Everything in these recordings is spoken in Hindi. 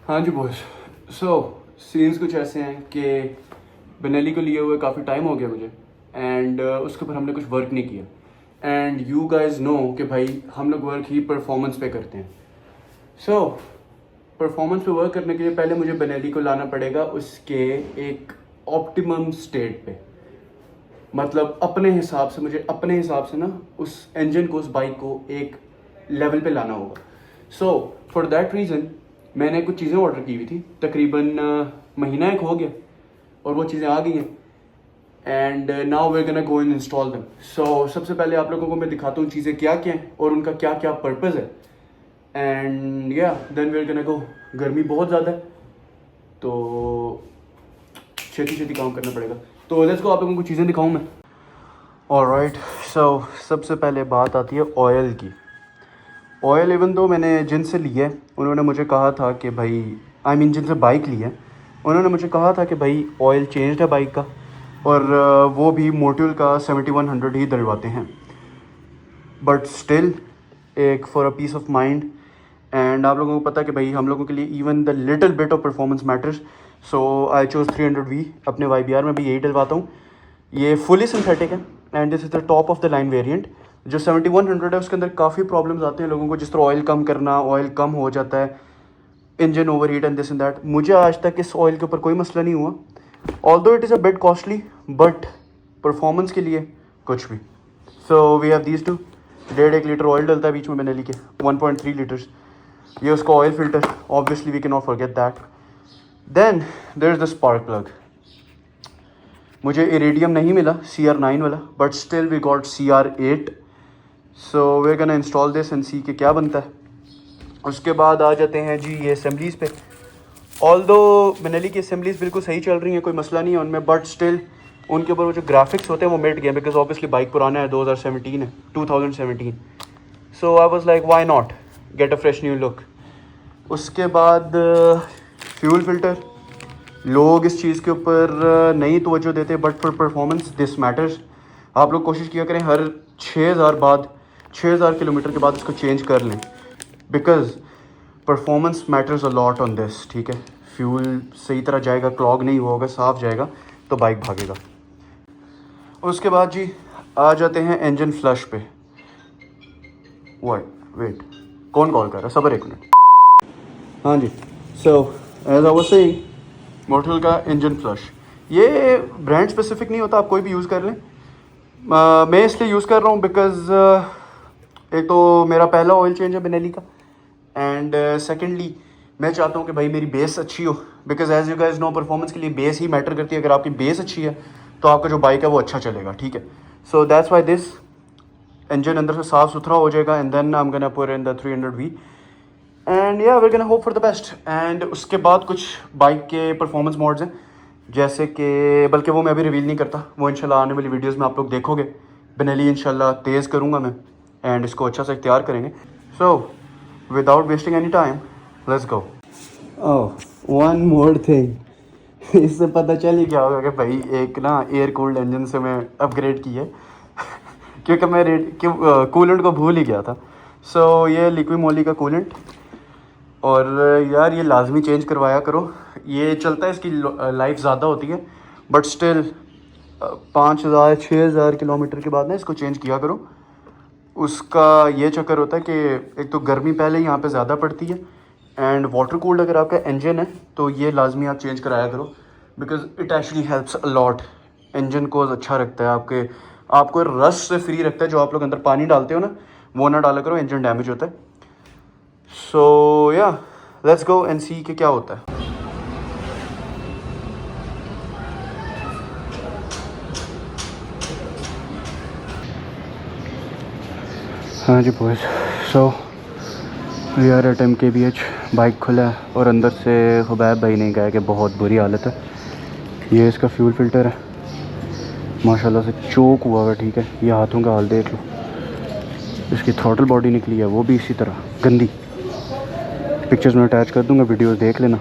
हाँ जी बॉस। सो सीन्स कुछ ऐसे हैं कि बेनेली को लिए हुए काफ़ी टाइम हो गया मुझे, एंड उसके ऊपर हमने कुछ वर्क नहीं किया। एंड यू गाइज नो कि भाई हम लोग वर्क ही परफॉर्मेंस पे करते हैं। सो परफॉर्मेंस पे वर्क करने के लिए पहले मुझे बेनेली को लाना पड़ेगा उसके एक ऑप्टिमम स्टेट पे। मतलब अपने हिसाब से, मुझे अपने हिसाब से ना उस इंजन को, उस बाइक को एक लेवल पे लाना होगा। सो फॉर दैट रीज़न मैंने कुछ चीज़ें ऑर्डर की हुई थी, तकरीबन महीना एक हो गया और वो चीज़ें आ गई हैं। And now we gonna go and install them. So सबसे पहले आप लोगों को मैं दिखाता हूँ चीज़ें क्या क्या हैं और उनका क्या क्या पर्पज़ है। एंड या देन वे गोना गो। गर्मी बहुत ज़्यादा है तो छेती छेती काम करना पड़ेगा। तो लेट्स गो, आप लोगों को चीज़ें दिखाऊँ मैं। ऑलराइट, सो सबसे पहले बात आती है ऑयल की। ऑयल इवन तो मैंने जिनसे ली है उन्होंने मुझे कहा था कि भाई, जिनसे बाइक ली है उन्होंने मुझे कहा था कि भाई ऑयल चेंज है बाइक का, और वो भी मोटुल का 7100 ही डलवाते हैं। बट स्टिल, एक for a peace of mind, and आप लोगों को पता है कि भाई हम लोगों के लिए even the little bit of performance matters. So I chose 300V। अपने YBR में भी यही डलवाता हूँ। ये फुली सिंथेटिक है and this is the top of the line variant. जो 7100 है उसके अंदर काफ़ी प्रॉब्लम्स आते हैं लोगों को, जिस तरह ऑयल कम करना, ऑयल कम हो जाता है, engine over heat and this and that. मुझे आज तक इस ऑयल के ऊपर कोई मसला नहीं हुआ, although it is a bit costly, but performance के लिए कुछ भी। So we have these two. 1.5 litre oil डलता है बीच में बेनेली के, 1.3 लीटर्स। ये उसका oil filter, obviously we can not forget that. Then there is the spark plug. मुझे इरेडियम नहीं मिला CR9 वाला, but still we got CR8। So we can install this and see के क्या बनता है। उसके बाद आ जाते हैं जी ये असेंबलीज़ पे। ऑल्दो बेनेली की असेंबलीज़ बिल्कुल सही चल रही हैं, कोई मसला नहीं है उनमें, बट स्टिल उनके ऊपर वो जो ग्राफिक्स होते हैं वो मिट गए, बिकॉज ऑब्वियसली बाइक पुराना है, 2017 है, 2017। So I was like why not get a fresh new look. उसके बाद फ्यूल फिल्टर। लोग इस चीज़ के ऊपर नहीं तवज्जो देते, but for performance this matters. आप लोग कोशिश किया करें हर 6000 किलोमीटर के बाद इसको चेंज कर लें, because performance matters a lot on this. ठीक है, फ्यूल सही तरह जाएगा, क्लॉग नहीं होगा, साफ जाएगा तो बाइक भागेगा। उसके बाद जी आ जाते हैं इंजन फ्लश पे। वेट, कौन कॉल कर रहा है? सबर एक मिनट। हाँ जी। So as I was saying, Motul का इंजन फ्लश, ये ब्रांड स्पेसिफिक नहीं होता, आप कोई भी यूज़ कर लें। मैं इसलिए यूज़ कर रहा हूँ बिकॉज़ एक तो मेरा पहला ऑयल चेंज है बेनेली का, एंड सेकेंडली मैं चाहता हूँ कि भाई मेरी बेस अच्छी हो, because as you guys know performance के लिए बेस ही मैटर करती है। अगर आपकी बेस अच्छी है तो आपका जो बाइक है वो अच्छा चलेगा। ठीक है, so that's why this engine अंदर से साफ़ सुथरा हो जाएगा, and then I am gonna put in the 300V, and या we can hope for the best. And उसके बाद कुछ बाइक के परफॉर्मेंस मोड्स हैं, जैसे कि, बल्कि वो मैं अभी रिवील नहीं करता, वो इंशाल्लाह आने वाली वीडियोस में आप लोग देखोगे। बेनेली इंशाल्लाह तेज़ करूँगा मैं, एंड इसको अच्छा से तैयार करेंगे। So without wasting any time, let's go. Oh, one more thing. इससे पता चल ही क्या होगा कि भाई एक ना एयर कूल्ड इंजन से मैं अपग्रेड की है क्योंकि मैं कूलेंट को भूल ही गया था। सो ये लिक्विड मोली का कूलेंट, और यार ये लाजमी चेंज करवाया करो। ये चलता है, इसकी लाइफ ज़्यादा होती है, बट स्टिल 5000-6000 किलोमीटर के बाद ना इसको चेंज किया करो। उसका ये चक्कर होता है कि एक तो गर्मी पहले यहाँ पे ज़्यादा पड़ती है, एंड वाटर कूल्ड अगर आपका इंजन है तो ये लाजमी आप चेंज कराया करो, because it actually helps a lot. Engine को अच्छा रखता है, आपको रस्ट से फ्री रखता है। जो आप लोग अंदर पानी डालते हो ना, वो ना डाला करो, इंजन डैमेज होता है। सो या लेट्स गो एंड सी कि क्या होता है। हाँ जी boys, so we are at MKBH। Bike खुला है और अंदर से हुबैब भाई ने कहा कि बहुत बुरी हालत है। ये इसका फ्यूल फिल्टर है, माशाल्लाह से चोक हुआ हुआ। ठीक है, ये हाथों का हाल देख लो। इसकी थ्रॉटल बॉडी निकली है, वो भी इसी तरह गंदी। पिक्चर्स में अटैच कर दूंगा, वीडियोस देख लेना।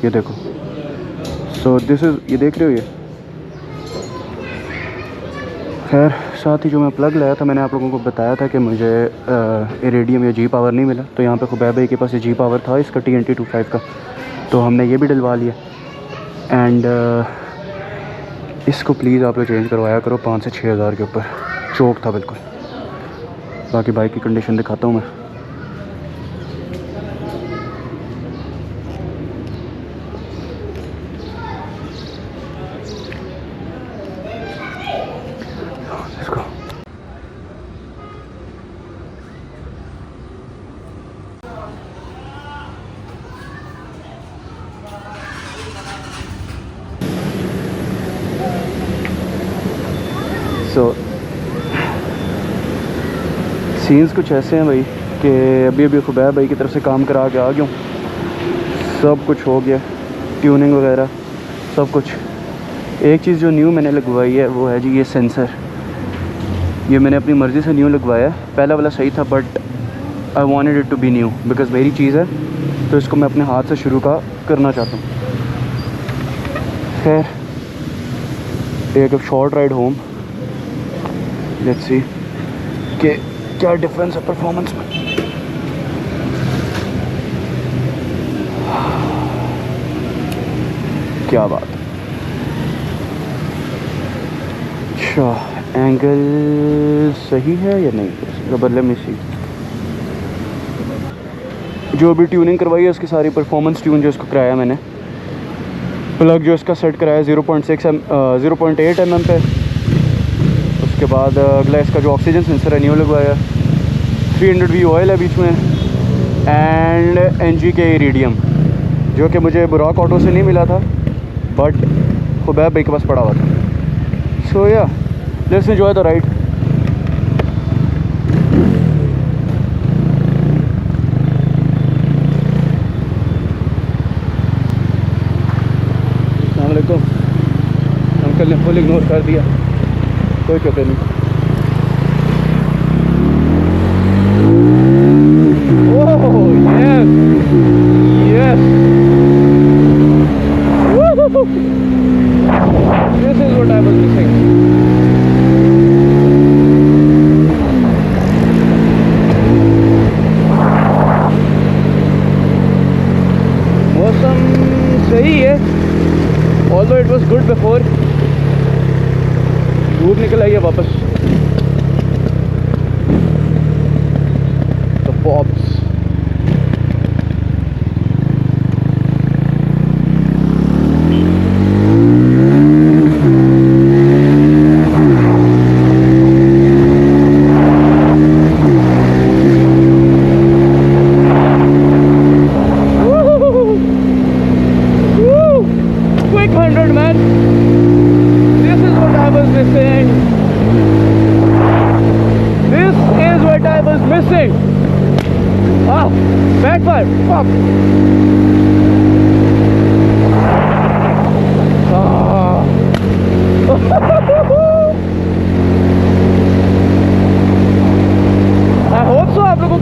ये देखो। सो दिस इज़, ये देख रहे हो ये। खैर साथ ही जो मैं प्लग लाया था, मैंने आप लोगों को बताया था कि मुझे इरेडियम या जी पावर नहीं मिला, तो यहाँ पे खुबैब भाई के पास ये जी पावर था इसका TNT25 का, तो हमने ये भी डलवा लिया। एंड इसको प्लीज़ आप लोग चेंज करवाया करो 5 से 6 हज़ार के ऊपर, चौक था बिल्कुल। बाकी बाइक की कंडीशन दिखाता हूँ मैं। इसको सीन्स कुछ ऐसे हैं भाई कि अभी अभी खुबैब भाई की तरफ से काम करा के आ गया हूँ, सब कुछ हो गया, ट्यूनिंग वगैरह सब कुछ। एक चीज़ जो न्यू मैंने लगवाई है वो है जी ये सेंसर। ये मैंने अपनी मर्ज़ी से न्यू लगवाया है, पहला वाला सही था but I wanted it to be new because मेरी चीज़ है, तो इसको मैं अपने हाथ से शुरू करना चाहता हूँ। खैर एक short ride home, let's see कि क्या डिफरेंस है परफॉर्मेंस में। क्या बात है। अच्छा एंगल सही है या नहीं, इसका बदले में सी जो अभी ट्यूनिंग करवाई है उसकी सारी परफॉर्मेंस ट्यून जो इसको कराया मैंने, प्लग जो इसका सेट कराया 0.8 mm पे। उसके बाद अगला इसका जो ऑक्सीजन सेंसर है न्यू लगवाया, 300V ऑयल है बीच में, एंड NG के इरीडियम जो कि मुझे बुराक ऑटो से नहीं मिला था बट खुबैब भाई के पास पड़ा हुआ था। सो या लेट्स एंजॉय द राइड। अस्सलाम वालेकुम। अंकल ने फुल इग्नोर कर दिया, कोई कहते नहीं। Yes. Woo-hoo-hoo. This is what I was missing. मौसम सही है, although it was good before. धूप निकल आई है वापस। The pops.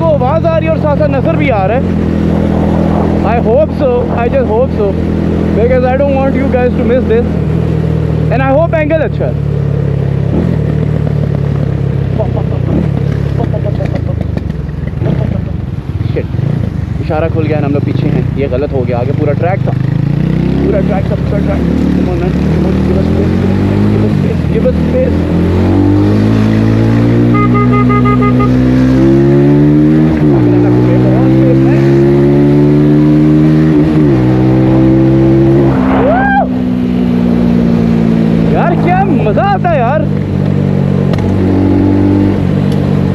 आवाज़ आ रही है और साथ साथ नज़र भी आ रहा है। I hope so, I just hope so because I don't want you guys to miss this and I hope angle अच्छा है। Shit, इशारा खुल गया, हम लोग पीछे हैं, ये गलत हो गया, आगे पूरा ट्रैक था, पूरा ट्रैक था, पूरा track. Come on man, give us space, give us space। मज़ा आता है यार।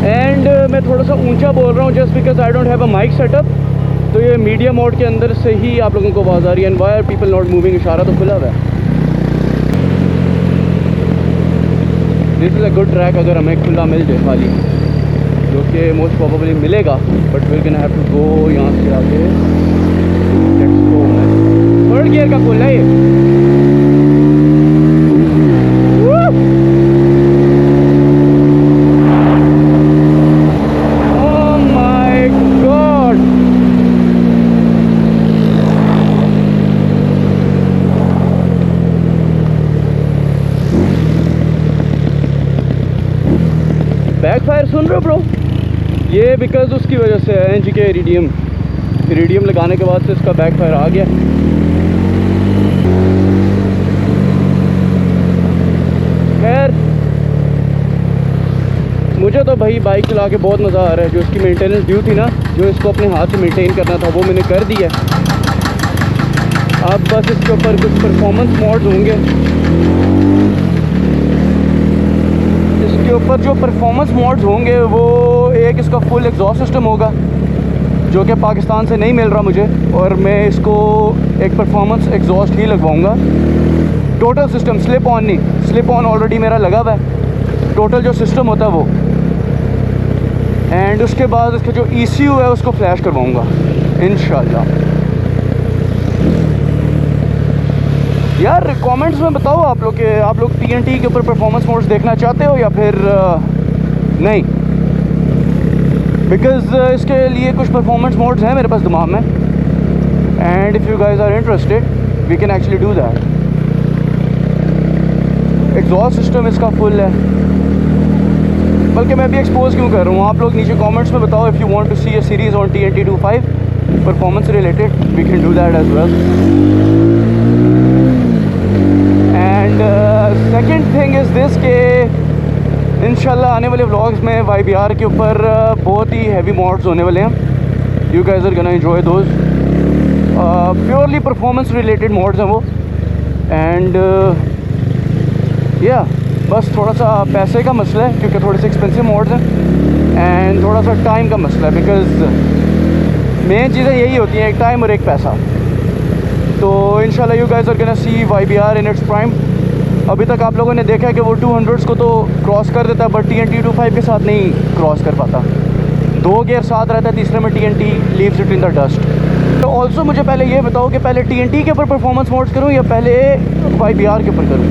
एंड मैं थोड़ा सा ऊंचा बोल रहा हूँ just because I don't have a mic setup, तो ये मीडियम मोड के अंदर से ही आप लोगों को आवाज़ आ रही है। And why are people not moving, इशारा तो खुला हुआ है। This is a good track अगर हमें खुला मिल जाए खाली, जो कि मोस्ट प्रोबेबली मिलेगा, but we can have to go यहाँ से आगे। Let's go. थर्ड गियर का खुला है ये। बैकफायर सुन रहे हो ब्रो? ये बिकॉज उसकी वजह से है एनजी के इरिडियम लगाने के बाद से इसका बैकफायर आ गया। खैर मुझे तो भाई बाइक चला के बहुत मज़ा आ रहा है। जो इसकी मेंटेनेंस ड्यू थी ना, जो इसको अपने हाथ से मेंटेन करना था, वो मैंने कर दिया। अब बस इसके ऊपर कुछ परफॉर्मेंस मोड्स होंगे। इसके ऊपर जो परफॉर्मेंस मोड्स होंगे वो एक इसका फुल एग्जॉस्ट सिस्टम होगा जो कि पाकिस्तान से नहीं मिल रहा मुझे, और मैं इसको एक परफॉर्मेंस एग्जॉस्ट ही लगवाऊंगा। टोटल सिस्टम, स्लिप ऑन नहीं, स्लिप ऑन ऑलरेडी मेरा लगा हुआ है। टोटल जो सिस्टम होता है वो, एंड उसके बाद इसका जो ECU है उसको फ्लैश करवाऊंगा इंशाल्लाह। यार कमेंट्स में बताओ आप लोग के, आप लोग TNT के ऊपर परफॉर्मेंस मोड्स देखना चाहते हो या फिर नहीं? बिकॉज इसके लिए कुछ परफॉर्मेंस मोड्स हैं मेरे पास दिमाग में, and if you guys are interested we can actually do that. Exhaust system इसका फुल है, बल्कि मैं भी एक्सपोज क्यों कर रहा हूँ? आप लोग नीचे कमेंट्स में बताओ। If you want to see a series on TNT 25 performance related, we can do that as well. And second thing is this के इंशाल्लाह आने वाले व्लॉग्स में YBR के ऊपर बहुत ही हैवी मॉड्स होने वाले हैं। You guys are gonna enjoy those. Purely performance related mods हैं वो। एंड या बस थोड़ा सा पैसे का मसला है क्योंकि थोड़े से एक्सपेंसिव मॉड्स हैं, एंड थोड़ा सा टाइम का मसला है बिकॉज मेन चीज़ें यही होती हैं, एक टाइम और एक पैसा। तो इंशाल्लाह you guys are gonna see YBR in its prime. अभी तक आप लोगों ने देखा है कि वो 200s को तो क्रॉस कर देता है, बट TNT 25 के साथ नहीं क्रॉस कर पाता। 2 गियर साथ रहता है, तीसरे में TNT leaves it in the dust. तो ऑल्सो मुझे पहले ये बताओ कि पहले TNT के ऊपर परफॉर्मेंस मोड्स करूँ या पहले YBR के ऊपर करूँ?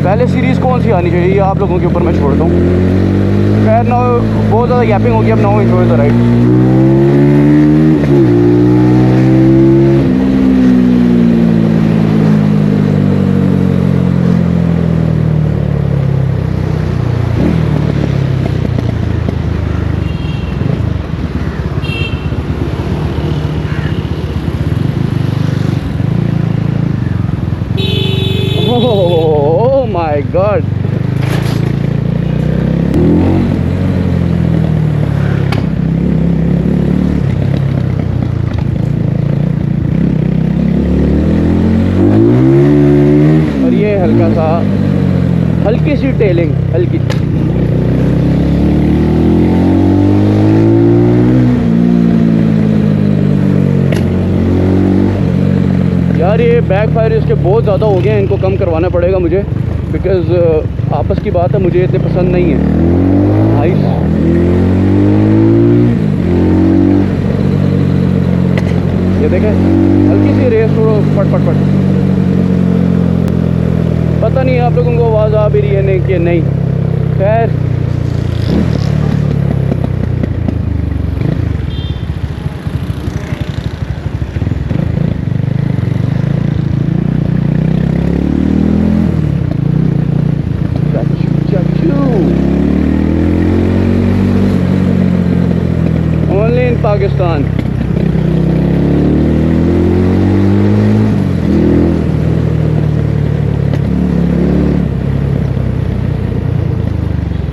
पहले सीरीज़ कौन सी आनी चाहिए, ये आप लोगों के ऊपर मैं छोड़ता हूँ। खैर ना बहुत ज़्यादा गैपिंग हो गई, अब now enjoy the ride. Oh my God! और ये हल्का सा, हल्की सी टेलिंग, हल्की। यार ये बैक फायर इसके बहुत ज़्यादा हो गए हैं, इनको कम करवाना पड़ेगा मुझे, बिकॉज़ आपस की बात है, मुझे इतने पसंद नहीं है। नाइस। ये देखें हल्की सी रेस, थोड़ा फट फट फट। पता नहीं आप लोगों को आवाज़ आ भी रही है नहीं कि नहीं। खैर only in Pakistan.